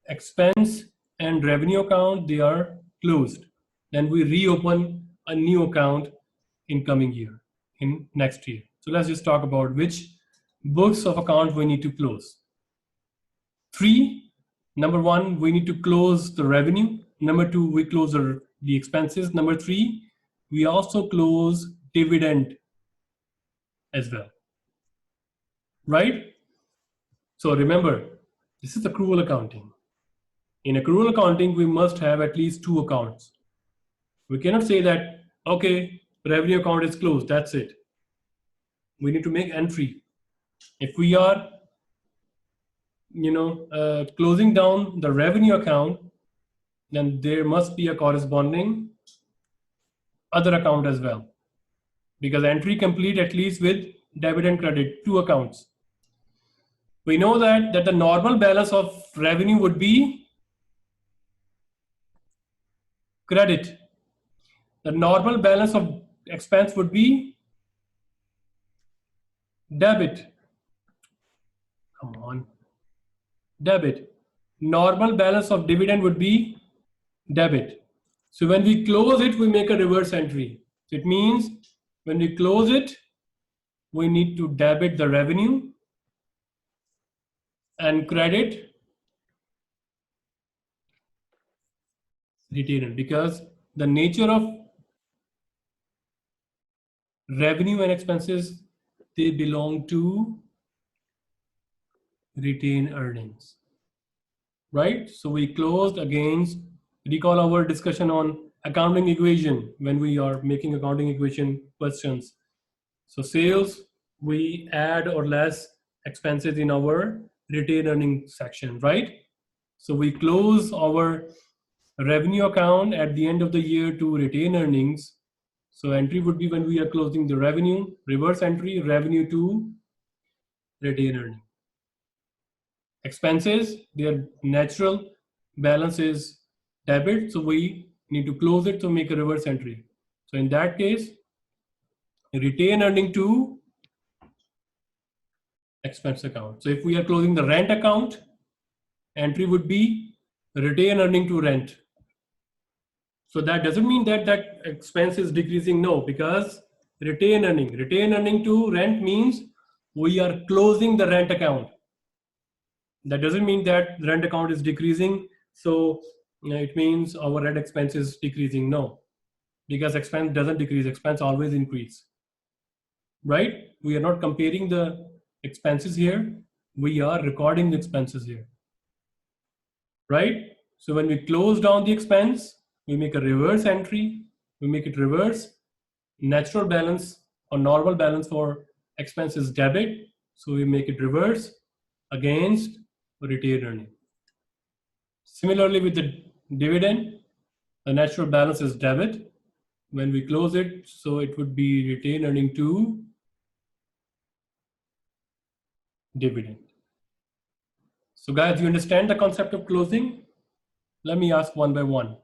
expense and revenue account, they are closed. Then we reopen a new account in coming year, in next year. So let's just talk about which books of account we need to close. 3, number 1, we need to close the revenue. Number 2, we close the expenses. Number 3, we also close dividend as well, right? So remember, this is accrual accounting. In accrual accounting, we must have at least 2 accounts. We cannot say that, okay, revenue account is closed, that's it. We need to make entry. If we are, closing down the revenue account, then there must be a corresponding other account as well. Because entry complete at least with debit and credit, 2 accounts. We know that the normal balance of revenue would be credit. The normal balance of expense would be debit. Come on. Debit. Normal balance of dividend would be debit. So when we close it, we make a reverse entry. It means when we close it, we need to debit the revenue and credit retainer, because the nature of revenue and expenses, they belong to retained earnings, right? So we closed against, recall our discussion on accounting equation when we are making accounting equation questions. So sales, we add or less expenses in our retained earnings section, right? So we close our revenue account at the end of the year to retain earnings. So entry would be when we are closing the revenue, reverse entry, revenue to retain earning. Expenses, their natural balance is debit, so we need to close it to make a reverse entry. So in that case, retain earning to expense account. So if we are closing the rent account, entry would be retain earning to rent. So that doesn't mean that that expense is decreasing, no, because retain earning to rent means we are closing the rent account. That doesn't mean that rent account is decreasing, so it means our rent expense is decreasing, no, because expense doesn't decrease, expense always increase, right? We are not comparing the expenses here, we are recording the expenses here, right? So when we close down the expense, we make a reverse entry, we make it reverse. Natural balance or normal balance for expense is debit, so we make it reverse against retained earning. Similarly with the dividend, the natural balance is debit. When we close it, so it would be retained earning to dividend. So guys, you understand the concept of closing? Let me ask one by one.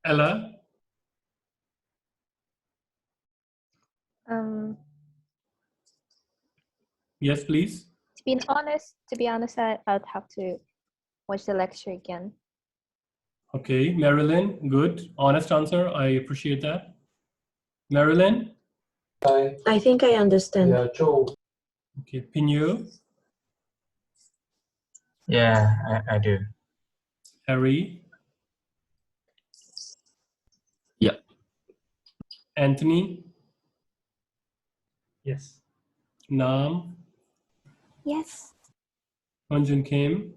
Ella? Yes, please. To be honest, I'd have to watch the lecture again. Okay, Marilyn, good. Honest answer, I appreciate that. Marilyn? I think I understand. Yeah, Joe. Okay, Pinyo? Yeah, I do. Harry? Yep. Anthony? Yes. Nam? Yes. Hunjun Kim?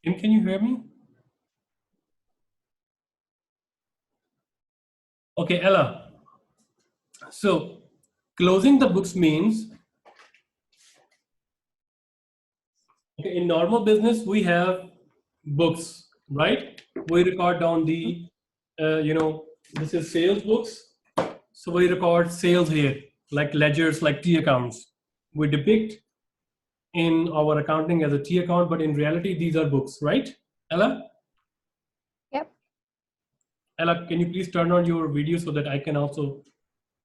Kim, can you hear me? Okay, Ella. So closing the books means, okay, in normal business, we have books, right? We record down the, this is sales books. So we record sales here, like ledgers, like T accounts. We depict in our accounting as a T account, but in reality, these are books, right? Ella? Yep. Ella, can you please turn on your video so that I can also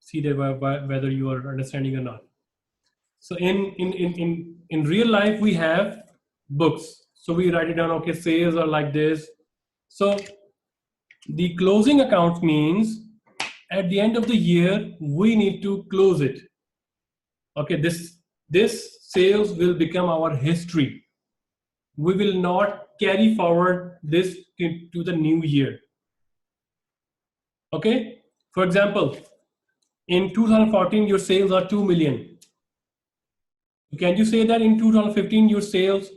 see whether you are understanding or not? So in real life, we have books. So we write it down, okay, sales are like this. So the closing account means at the end of the year, we need to close it. Okay, this sales will become our history. We will not carry forward this to the new year. Okay, for example, in 2014, your sales are 2 million. Can you say that in 2015 your sales,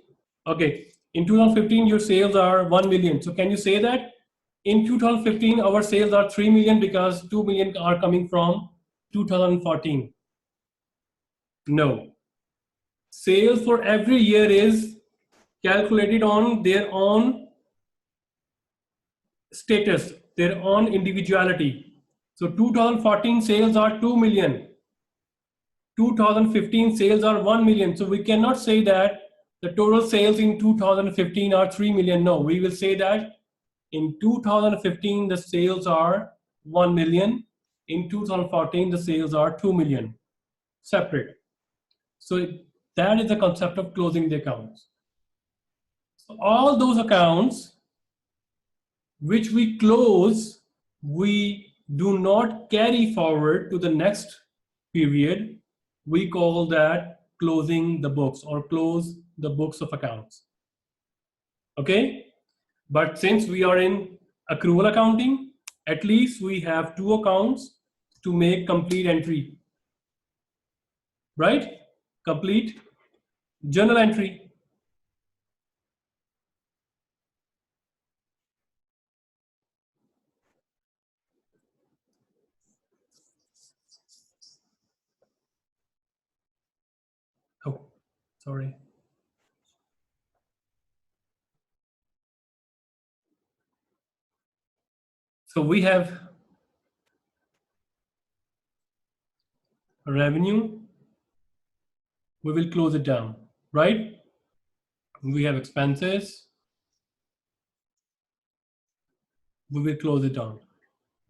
okay, in 2015 your sales are 1 million. So can you say that in 2015 our sales are 3 million because 2 million are coming from 2014? No. Sales for every year is calculated on their own status, their own individuality. So 2014 sales are 2 million. 2015 sales are 1 million. So we cannot say that the total sales in 2015 are 3 million. No, we will say that in 2015 the sales are 1 million. In 2014 the sales are 2 million. Separate. So that is the concept of closing the accounts. So all those accounts which we close, we do not carry forward to the next period. We call that closing the books or close the books of accounts. Okay, but since we are in accrual accounting, at least we have two accounts to make complete entry, right? Complete journal entry. Oh, sorry. So we have revenue. We will close it down, right? We have expenses. We will close it down.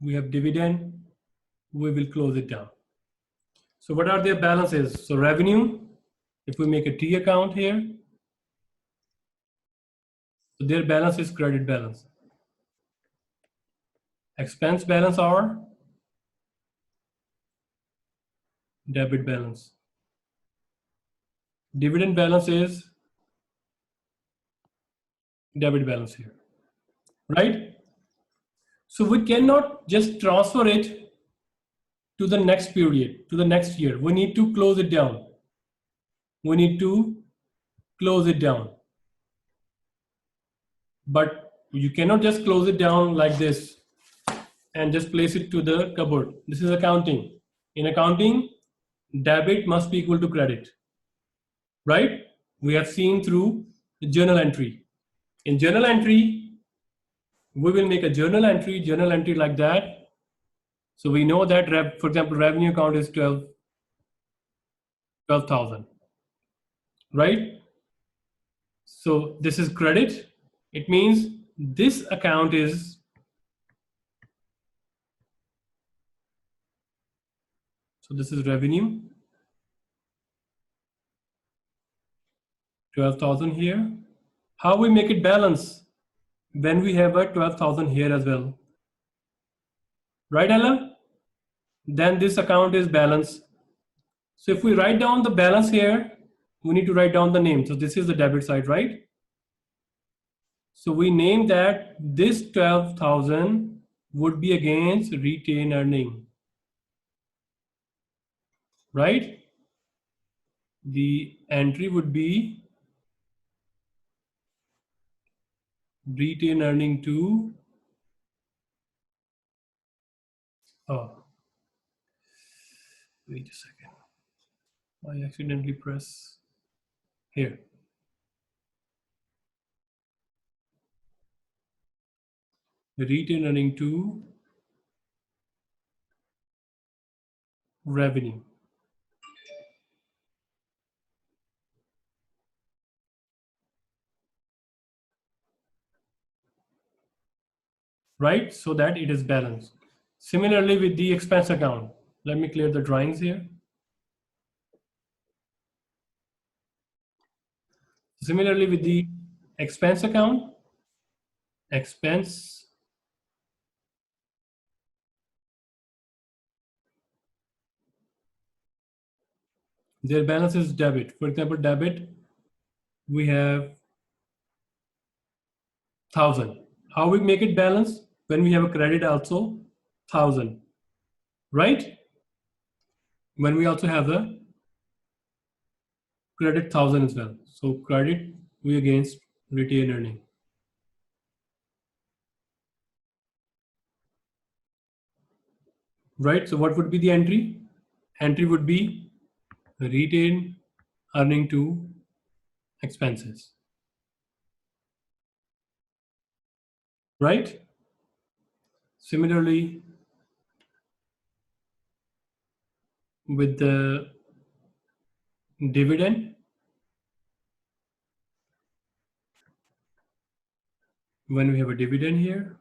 We have dividend. We will close it down. So what are their balances? So revenue, if we make a T account here, so their balance is credit balance. Expense balance are debit balance. Dividend balance is debit balance here, right? So we cannot just transfer it to the next period, to the next year. We need to close it down. We need to close it down. But you cannot just close it down like this and just place it to the cupboard. This is accounting. In accounting, debit must be equal to credit, right? We have seen through the journal entry. In journal entry, we will make a journal entry like that. So we know that, for example, revenue account is 12,000, right? So this is credit. It means this account is, so this is revenue, 12,000 here. How we make it balance? When we have a 12,000 here as well. Right, Ella? Then this account is balance. So if we write down the balance here, we need to write down the name. So this is the debit side, right? So we name that this 12,000 would be against retained earning, right? The entry would be retained earning to, oh, wait a second. I accidentally press here. Retained earning to revenue. Right? So that it is balanced. Similarly with the expense account. Let me clear the drawings here. Similarly with the expense account, expense their balance is debit. For example, debit, we have 1,000. How we make it balance? When we have a credit also 1,000, right? When we also have the credit 1,000 as well. So credit we against retained earning. Right, so what would be the entry? Entry would be retained earning to expenses. Right? Similarly, with the dividend, when we have a dividend here,